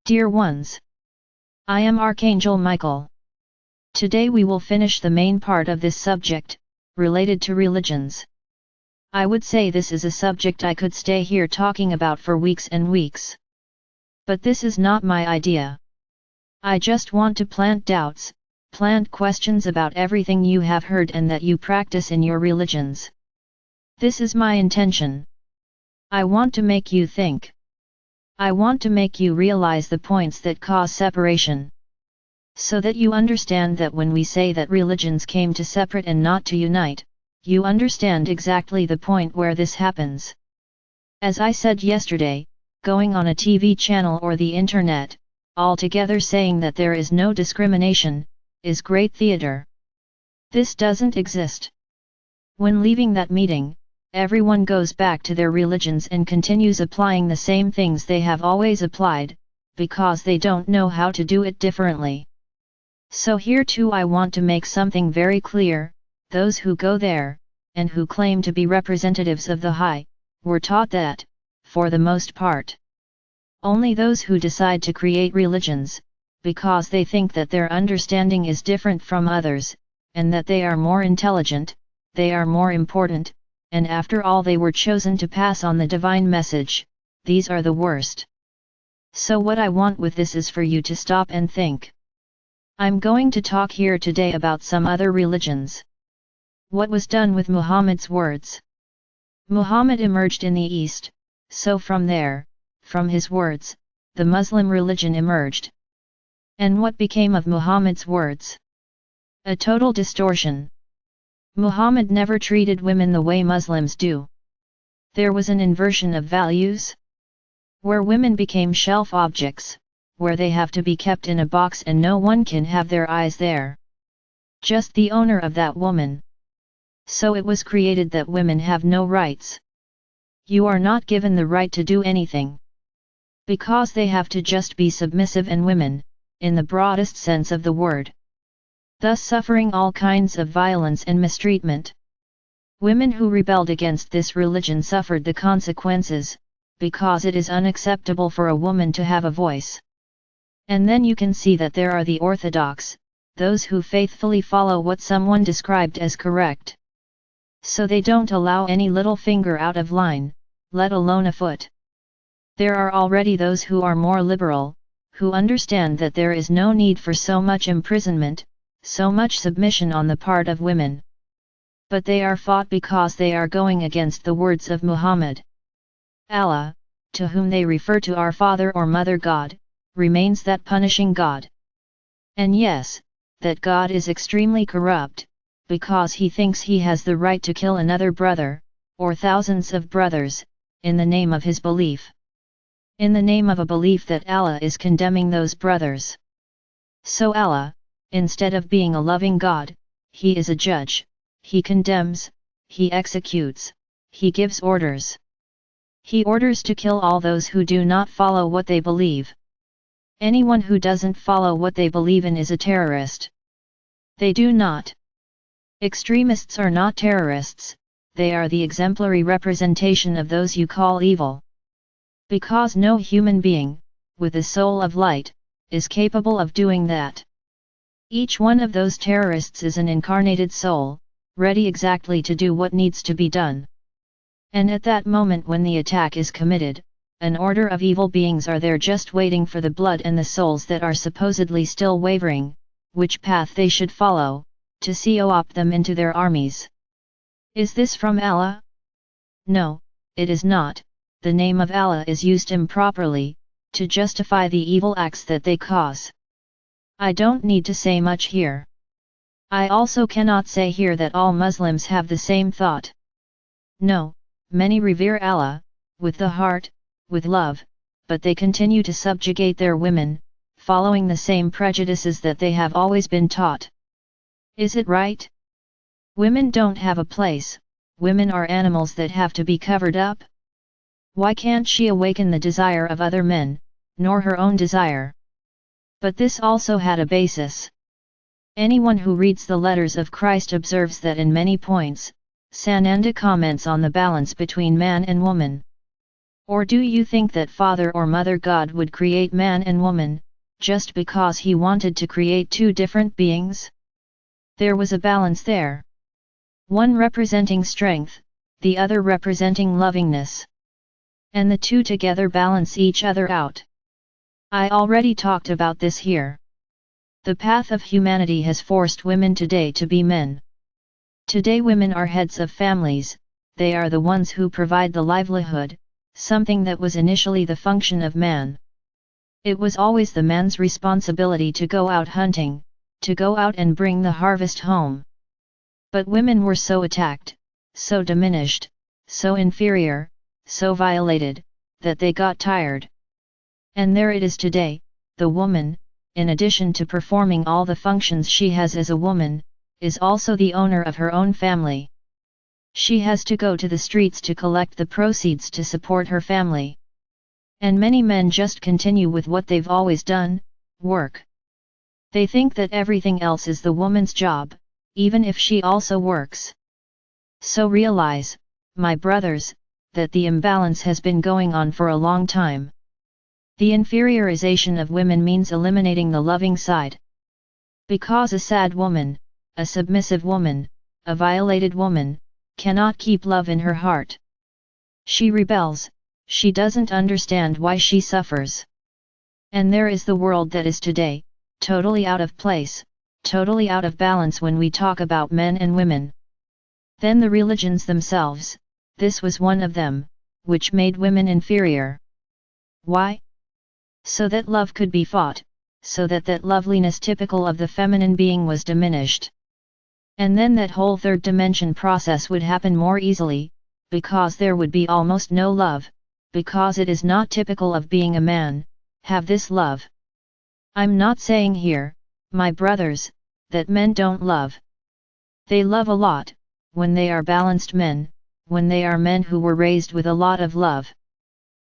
Dear ones, I am Archangel Michael. Today we will finish the main part of this subject, related to religions. I would say this is a subject I could stay here talking about for weeks and weeks. But this is not my idea. I just want to plant doubts, plant questions about everything you have heard and that you practice in your religions. This is my intention. I want to make you think. I want to make you realize the points that cause separation. So that you understand that when we say that religions came to separate and not to unite, you understand exactly the point where this happens. As I said yesterday, going on a TV channel or the internet, altogether saying that there is no discrimination, is great theater. This doesn't exist. When leaving that meeting, everyone goes back to their religions and continues applying the same things they have always applied, because they don't know how to do it differently. So here too I want to make something very clear: those who go there, and who claim to be representatives of the high, were taught that, for the most part, only those who decide to create religions, because they think that their understanding is different from others, and that they are more intelligent, they are more important, and after all they were chosen to pass on the divine message, these are the worst. So what I want with this is for you to stop and think. I'm going to talk here today about some other religions. What was done with Muhammad's words? Muhammad emerged in the East, so from there, from his words, the Muslim religion emerged. And what became of Muhammad's words? A total distortion. Muhammad never treated women the way Muslims do. There was an inversion of values, where women became shelf objects, where they have to be kept in a box and no one can have their eyes there. Just the owner of that woman. So it was created that women have no rights. You are not given the right to do anything. Because they have to just be submissive and women, in the broadest sense of the word. Thus suffering all kinds of violence and mistreatment. Women who rebelled against this religion suffered the consequences, because it is unacceptable for a woman to have a voice. And then you can see that there are the orthodox, those who faithfully follow what someone described as correct. So they don't allow any little finger out of line, let alone a foot. There are already those who are more liberal, who understand that there is no need for so much imprisonment, so much submission on the part of women. But they are fought because they are going against the words of Muhammad. Allah, to whom they refer to our Father or Mother God, remains that punishing God. And yes, that God is extremely corrupt, because he thinks he has the right to kill another brother, or thousands of brothers, in the name of his belief. In the name of a belief that Allah is condemning those brothers. So Allah, instead of being a loving God, he is a judge, he condemns, he executes, he gives orders. He orders to kill all those who do not follow what they believe. Anyone who doesn't follow what they believe in is a terrorist. They do not. Extremists are not terrorists, they are the exemplary representation of those you call evil. Because no human being, with a soul of light, is capable of doing that. Each one of those terrorists is an incarnated soul, ready exactly to do what needs to be done. And at that moment when the attack is committed, an order of evil beings are there just waiting for the blood and the souls that are supposedly still wavering, which path they should follow, to co-opt them into their armies. Is this from Allah? No, it is not. The name of Allah is used improperly, to justify the evil acts that they cause. I don't need to say much here. I also cannot say here that all Muslims have the same thought. No, many revere Allah, with the heart, with love, but they continue to subjugate their women, following the same prejudices that they have always been taught. Is it right? Women don't have a place, women are animals that have to be covered up. Why can't she awaken the desire of other men, nor her own desire? But this also had a basis. Anyone who reads the letters of Christ observes that in many points, Sananda comments on the balance between man and woman. Or do you think that Father or Mother God would create man and woman, just because he wanted to create two different beings? There was a balance there. One representing strength, the other representing lovingness. And the two together balance each other out. I already talked about this here. The path of humanity has forced women today to be men. Today women are heads of families, they are the ones who provide the livelihood, something that was initially the function of man. It was always the man's responsibility to go out hunting, to go out and bring the harvest home. But women were so attacked, so diminished, so inferior, so violated, that they got tired. And there it is today, the woman, in addition to performing all the functions she has as a woman, is also the owner of her own family. She has to go to the streets to collect the proceeds to support her family. And many men just continue with what they've always done, work. They think that everything else is the woman's job, even if she also works. So realize, my brothers, that the imbalance has been going on for a long time. The inferiorization of women means eliminating the loving side. Because a sad woman, a submissive woman, a violated woman, cannot keep love in her heart. She rebels, she doesn't understand why she suffers. And there is the world that is today, totally out of place, totally out of balance when we talk about men and women. Then the religions themselves, this was one of them, which made women inferior. Why? So that love could be fought, so that that loveliness typical of the feminine being was diminished. And then that whole third dimension process would happen more easily, because there would be almost no love, because it is not typical of being a man, have this love. I'm not saying here, my brothers, that men don't love. They love a lot, when they are balanced men, when they are men who were raised with a lot of love.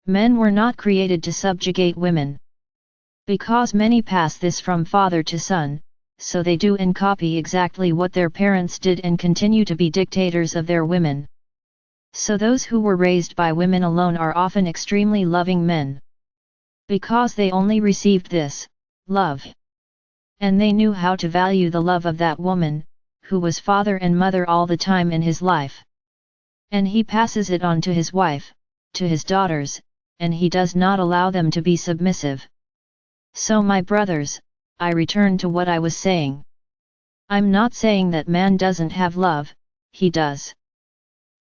Men were not created to subjugate women. Because many pass this from father to son, so they do and copy exactly what their parents did and continue to be dictators of their women. So those who were raised by women alone are often extremely loving men. Because they only received this, love. And they knew how to value the love of that woman, who was father and mother all the time in his life. And he passes it on to his wife, to his daughters, and he does not allow them to be submissive. So my brothers, I return to what I was saying. I'm not saying that man doesn't have love, he does.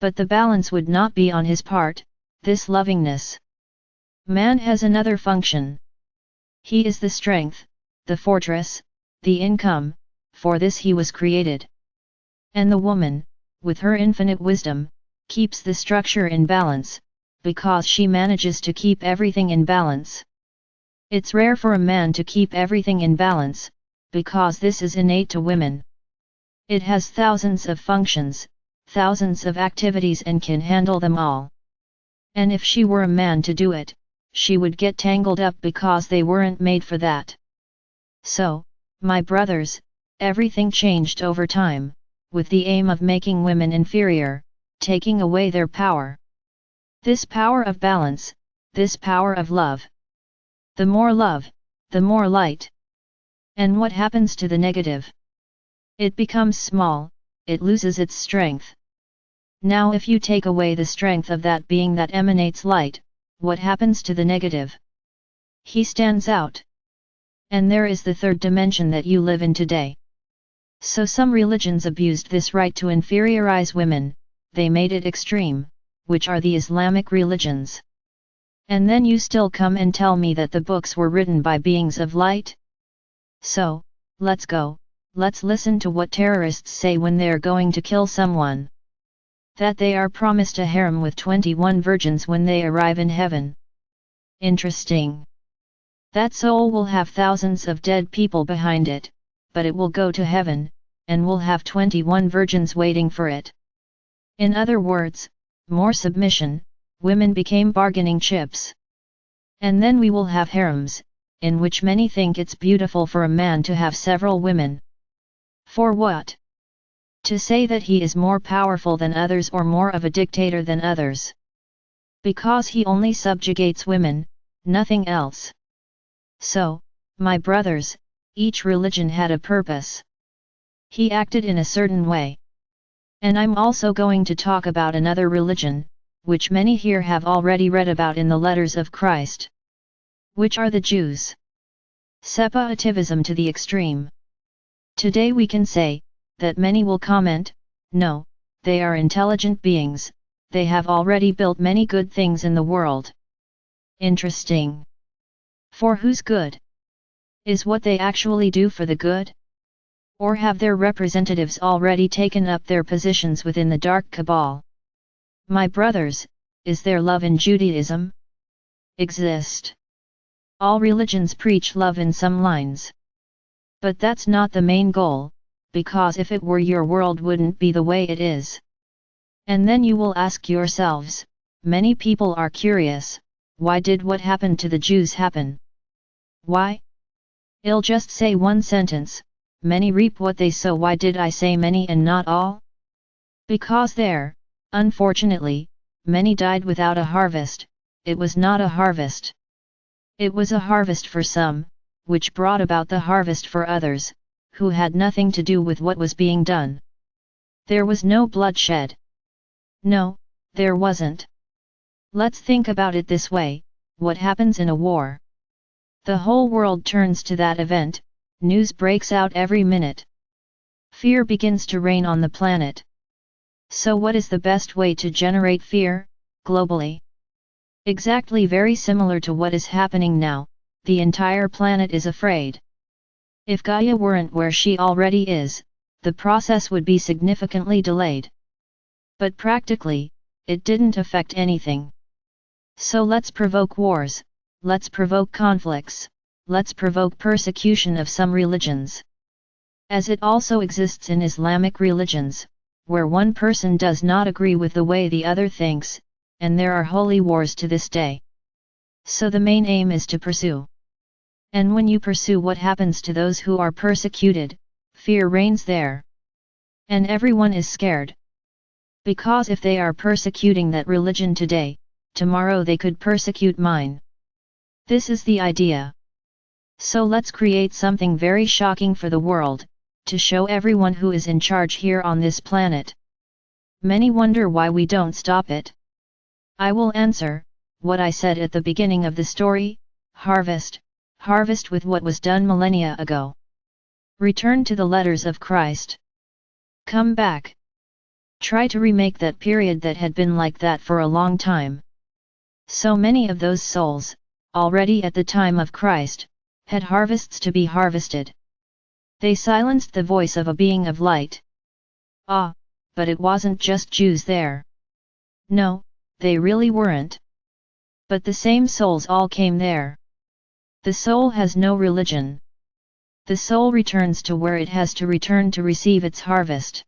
But the balance would not be on his part, this lovingness. Man has another function. He is the strength, the fortress, the income, for this he was created. And the woman, with her infinite wisdom, keeps the structure in balance, because she manages to keep everything in balance. It's rare for a man to keep everything in balance, because this is innate to women. It has thousands of functions, thousands of activities and can handle them all. And if she were a man to do it, she would get tangled up because they weren't made for that. So, my brothers, everything changed over time, with the aim of making women inferior, taking away their power. This power of balance, this power of love. The more love, the more light. And what happens to the negative? It becomes small, it loses its strength. Now if you take away the strength of that being that emanates light, what happens to the negative? He stands out. And there is the third dimension that you live in today. So some religions abused this right to inferiorize women, they made it extreme, which are the Islamic religions. And then you still come and tell me that the books were written by beings of light? So, let's go, let's listen to what terrorists say when they're going to kill someone. That they are promised a harem with 21 virgins when they arrive in heaven. Interesting. That soul will have thousands of dead people behind it, but it will go to heaven, and will have 21 virgins waiting for it. In other words, more submission, women became bargaining chips. And then we will have harems, in which many think it's beautiful for a man to have several women. For what? To say that he is more powerful than others or more of a dictator than others. Because he only subjugates women, nothing else. So, my brothers, each religion had a purpose. He acted in a certain way. And I'm also going to talk about another religion, which many here have already read about in the letters of Christ. Which are the Jews. Separativism to the extreme. Today we can say, that many will comment, no, they are intelligent beings, they have already built many good things in the world. Interesting. For whose good? Is what they actually do for the good? Or have their representatives already taken up their positions within the dark cabal? My brothers, is there love in Judaism? Exist. All religions preach love in some lines. But that's not the main goal, because if it were, your world wouldn't be the way it is. And then you will ask yourselves, many people are curious, why did what happened to the Jews happen? Why? I'll just say one sentence, many reap what they sow. Why did I say many and not all? Because there, unfortunately, many died without a harvest. It was not a harvest. It was a harvest for some, which brought about the harvest for others, who had nothing to do with what was being done. There was no bloodshed. No, there wasn't. Let's think about it this way, what happens in a war? The whole world turns to that event, news breaks out every minute. Fear begins to reign on the planet. So what is the best way to generate fear, globally? Exactly very similar to what is happening now, the entire planet is afraid. If Gaia weren't where she already is, the process would be significantly delayed. But practically, it didn't affect anything. So let's provoke wars, let's provoke conflicts, let's provoke persecution of some religions. As it also exists in Islamic religions, where one person does not agree with the way the other thinks, and there are holy wars to this day. So the main aim is to pursue. And when you pursue, what happens to those who are persecuted? Fear reigns there. And everyone is scared. Because if they are persecuting that religion today, tomorrow they could persecute mine. This is the idea. So let's create something very shocking for the world, to show everyone who is in charge here on this planet. Many wonder why we don't stop it. I will answer, what I said at the beginning of the story, harvest, harvest with what was done millennia ago. Return to the letters of Christ. Come back. Try to remake that period that had been like that for a long time. So many of those souls, already at the time of Christ, had harvests to be harvested. They silenced the voice of a being of light. Ah, but it wasn't just Jews there. No, they really weren't. But the same souls all came there. The soul has no religion. The soul returns to where it has to return to receive its harvest.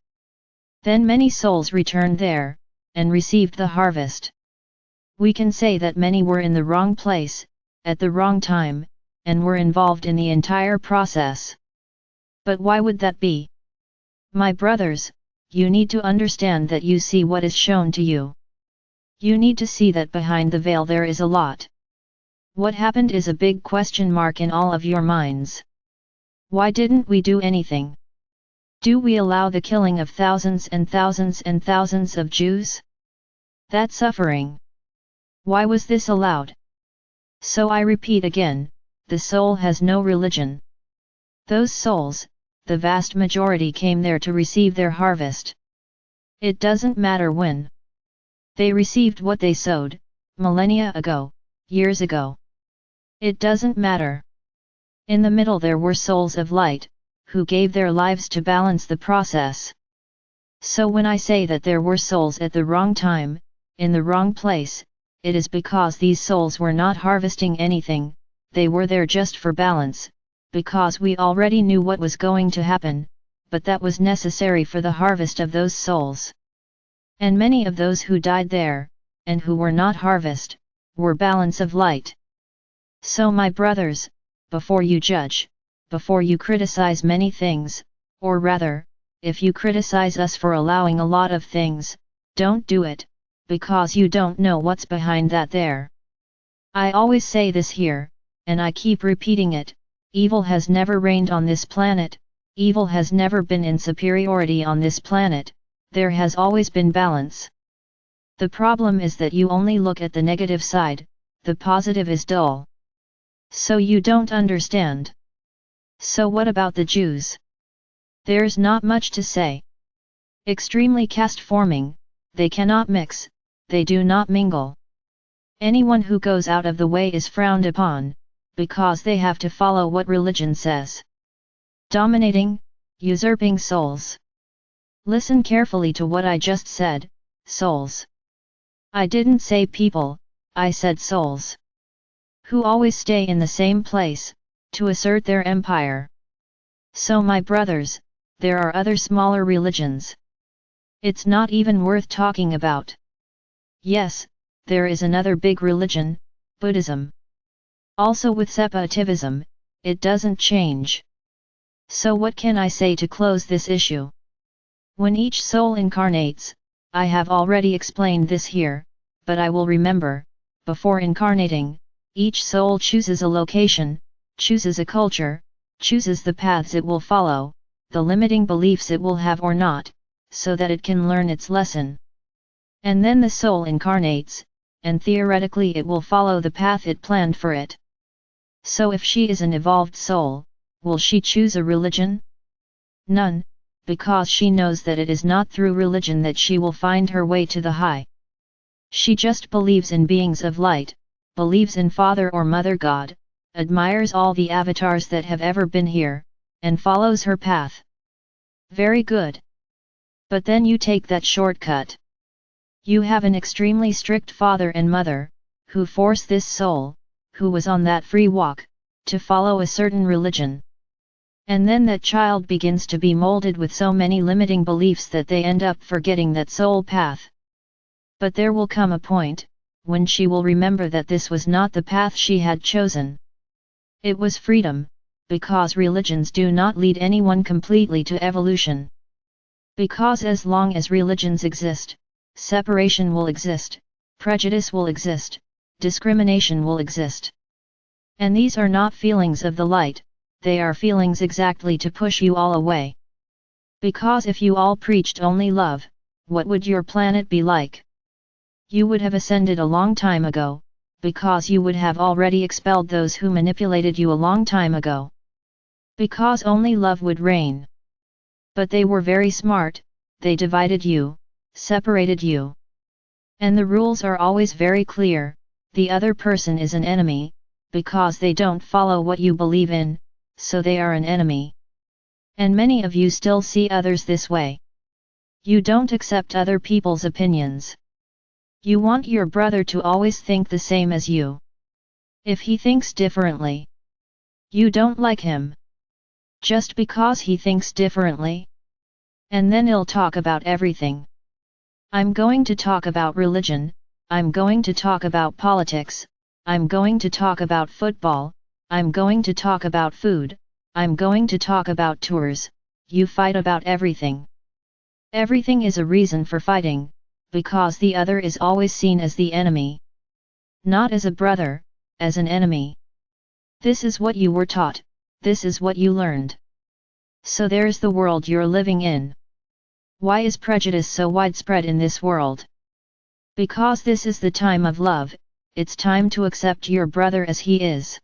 Then many souls returned there, and received the harvest. We can say that many were in the wrong place, at the wrong time, and were involved in the entire process. But why would that be? My brothers, you need to understand that you see what is shown to you. You need to see that behind the veil there is a lot. What happened is a big question mark in all of your minds. Why didn't we do anything? Do we allow the killing of thousands and thousands and thousands of Jews? That suffering. Why was this allowed? So I repeat again, the soul has no religion. Those souls, the vast majority, came there to receive their harvest. It doesn't matter when. They received what they sowed, millennia ago, years ago. It doesn't matter. In the middle there were souls of light, who gave their lives to balance the process. So when I say that there were souls at the wrong time, in the wrong place, it is because these souls were not harvesting anything, they were there just for balance, because we already knew what was going to happen, but that was necessary for the harvest of those souls. And many of those who died there, and who were not harvest, were balance of light. So my brothers, before you judge, before you criticize many things, or rather, if you criticize us for allowing a lot of things, don't do it, because you don't know what's behind that there. I always say this here, and I keep repeating it, evil has never reigned on this planet, evil has never been in superiority on this planet, there has always been balance. The problem is that you only look at the negative side, the positive is dull. So you don't understand. So what about the Jews? There's not much to say. Extremely caste-forming, they cannot mix, they do not mingle. Anyone who goes out of the way is frowned upon, because they have to follow what religion says. Dominating, usurping souls. Listen carefully to what I just said, souls. I didn't say people, I said souls. Who always stay in the same place, to assert their empire. So my brothers, there are other smaller religions. It's not even worth talking about. Yes, there is another big religion, Buddhism. Also with separativism, it doesn't change. So what can I say to close this issue? When each soul incarnates, I have already explained this here, but I will remember, before incarnating, each soul chooses a location, chooses a culture, chooses the paths it will follow, the limiting beliefs it will have or not, so that it can learn its lesson. And then the soul incarnates, and theoretically it will follow the path it planned for it. So if she is an evolved soul, will she choose a religion? None, because she knows that it is not through religion that she will find her way to the high. She just believes in beings of light, believes in Father or Mother God, admires all the avatars that have ever been here, and follows her path. Very good. But then you take that shortcut. You have an extremely strict father and mother, who force this soul, who was on that free walk, to follow a certain religion. And then that child begins to be molded with so many limiting beliefs that they end up forgetting that soul path. But there will come a point, when she will remember that this was not the path she had chosen. It was freedom, because religions do not lead anyone completely to evolution. Because as long as religions exist, separation will exist, prejudice will exist, discrimination will exist. And these are not feelings of the light, they are feelings exactly to push you all away. Because if you all preached only love, what would your planet be like? You would have ascended a long time ago, because you would have already expelled those who manipulated you a long time ago. Because only love would reign. But they were very smart, they divided you, separated you. And the rules are always very clear, the other person is an enemy, because they don't follow what you believe in, so they are an enemy. And many of you still see others this way. You don't accept other people's opinions. You want your brother to always think the same as you. If he thinks differently, you don't like him. Just because he thinks differently? And then he'll talk about everything. I'm going to talk about religion, I'm going to talk about politics, I'm going to talk about football, I'm going to talk about food, I'm going to talk about tours, you fight about everything. Everything is a reason for fighting, because the other is always seen as the enemy. Not as a brother, as an enemy. This is what you were taught, this is what you learned. So there's the world you're living in. Why is prejudice so widespread in this world? Because this is the time of love, it's time to accept your brother as he is.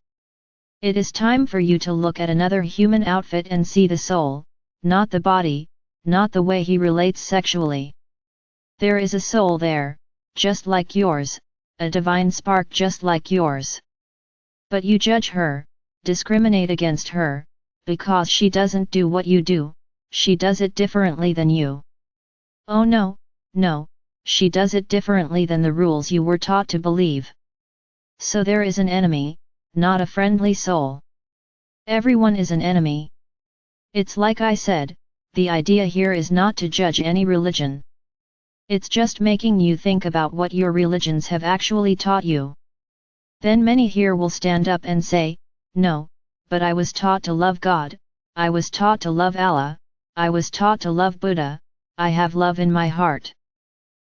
It is time for you to look at another human outfit and see the soul, not the body, not the way he relates sexually. There is a soul there, just like yours, a divine spark just like yours. But you judge her, discriminate against her, because she doesn't do what you do, she does it differently than you. Oh no, no, she does it differently than the rules you were taught to believe. So there is an enemy, not a friendly soul. Everyone is an enemy. It's like I said, the idea here is not to judge any religion. It's just making you think about what your religions have actually taught you. Then many here will stand up and say, no, but I was taught to love God, I was taught to love Allah, I was taught to love Buddha, I have love in my heart.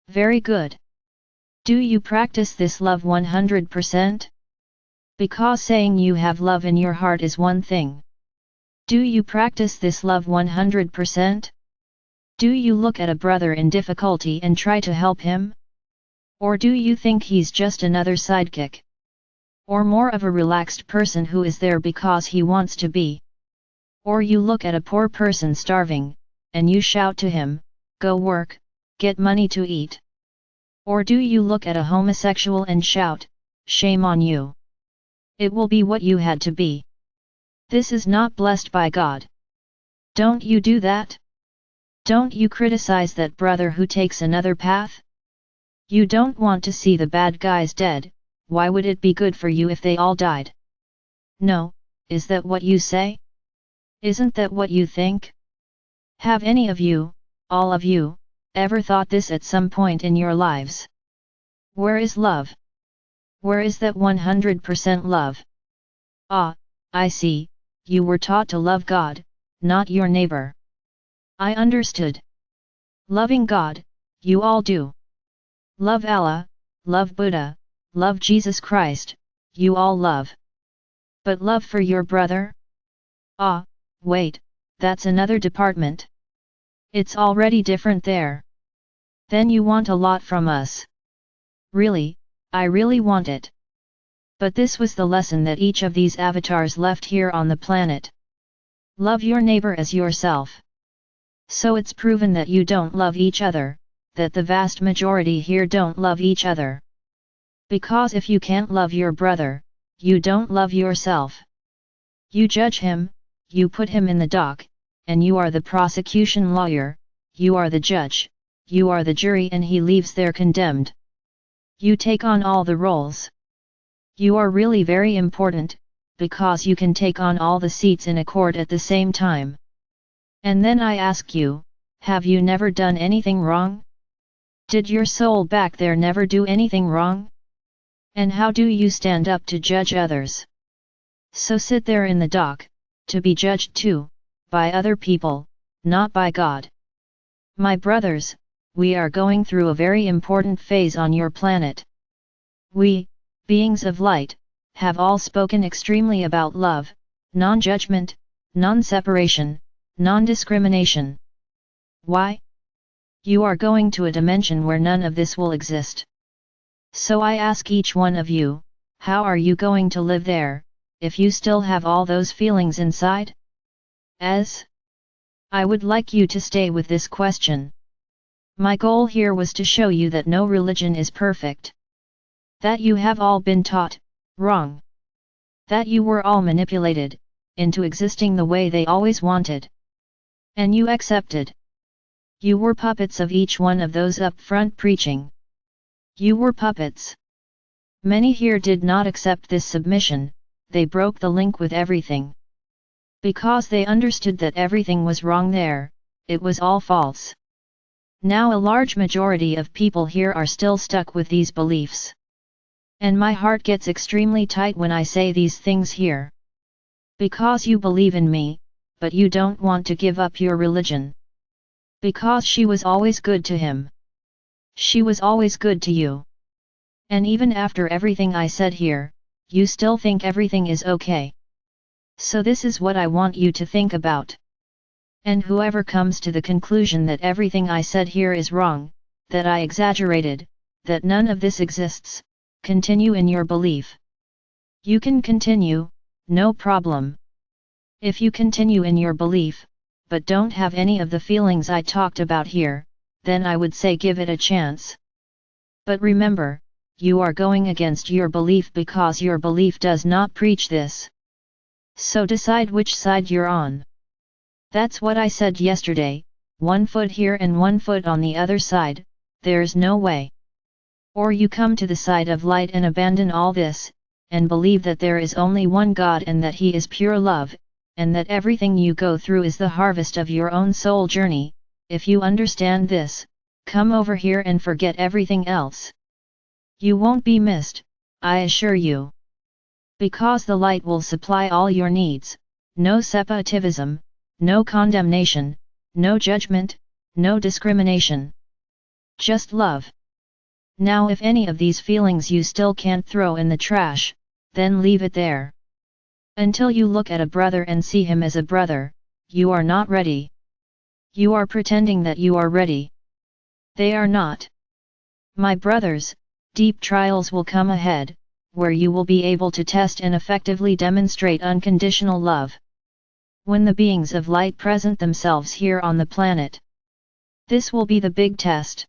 Very good. Do you practice this love 100%? Because saying you have love in your heart is one thing. Do you practice this love 100%? Do you look at a brother in difficulty and try to help him? Or do you think he's just another sidekick? Or more of a relaxed person who is there because he wants to be? Or you look at a poor person starving, and you shout to him, "Go work, get money to eat." Or do you look at a homosexual and shout, "Shame on you. It will be what you had to be. This is not blessed by God." Don't you do that? Don't you criticize that brother who takes another path? You don't want to see the bad guys dead. Why would it be good for you if they all died? No, is that what you say? Isn't that what you think? Have any of you, all of you, ever thought this at some point in your lives? Where is love? Where is that 100% love? Ah, I see, you were taught to love God, not your neighbor. I understood. Loving God, you all do. Love Allah, love Buddha, love Jesus Christ, you all love. But love for your brother? Ah, wait, that's another department. It's already different there. Then you want a lot from us. Really, I really want it. But this was the lesson that each of these avatars left here on the planet. Love your neighbor as yourself. So it's proven that you don't love each other, that the vast majority here don't love each other. Because if you can't love your brother, you don't love yourself. You judge him, you put him in the dock, and you are the prosecution lawyer, you are the judge, you are the jury, and he leaves there condemned. You take on all the roles. You are really very important, because you can take on all the seats in a court at the same time. And then I ask you, have you never done anything wrong? Did your soul back there never do anything wrong? And how do you stand up to judge others? So sit there in the dock, to be judged too, by other people, not by God. My brothers, we are going through a very important phase on your planet. We, beings of light, have all spoken extremely about love, non-judgment, non-separation, non-discrimination. Why? You are going to a dimension where none of this will exist. So I ask each one of you, how are you going to live there, if you still have all those feelings inside? As I would like you to stay with this question. My goal here was to show you that no religion is perfect. That you have all been taught wrong. That you were all manipulated into existing the way they always wanted. And you accepted. You were puppets of each one of those up front preaching. You were puppets. Many here did not accept this submission, they broke the link with everything. Because they understood that everything was wrong there, it was all false. Now a large majority of people here are still stuck with these beliefs. And my heart gets extremely tight when I say these things here. Because you believe in me, but you don't want to give up your religion. Because she was always good to him. She was always good to you. And even after everything I said here, you still think everything is okay. So this is what I want you to think about. And whoever comes to the conclusion that everything I said here is wrong, that I exaggerated, that none of this exists, continue in your belief. You can continue, no problem. If you continue in your belief, but don't have any of the feelings I talked about here, then I would say give it a chance. But remember, you are going against your belief because your belief does not preach this. So decide which side you're on. That's what I said yesterday, 1 foot here and 1 foot on the other side, there's no way. Or you come to the side of light and abandon all this, and believe that there is only one God and that He is pure love, and that everything you go through is the harvest of your own soul journey. If you understand this, come over here and forget everything else. You won't be missed, I assure you. Because the light will supply all your needs, no separativism, no condemnation, no judgment, no discrimination. Just love. Now if any of these feelings you still can't throw in the trash, then leave it there. Until you look at a brother and see him as a brother, you are not ready. You are pretending that you are ready. They are not. My brothers, deep trials will come ahead, where you will be able to test and effectively demonstrate unconditional love. When the beings of light present themselves here on the planet, this will be the big test.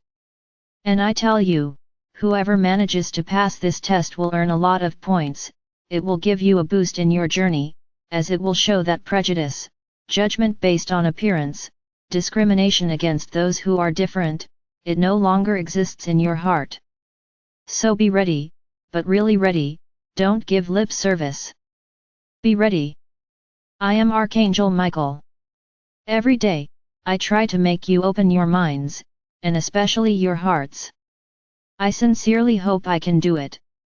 And I tell you, whoever manages to pass this test will earn a lot of points. It will give you a boost in your journey, as it will show that prejudice, judgment based on appearance, discrimination against those who are different, it no longer exists in your heart. So be ready, but really ready, don't give lip service. Be ready. I am Archangel Michael. Every day, I try to make you open your minds, and especially your hearts. I sincerely hope I can do it.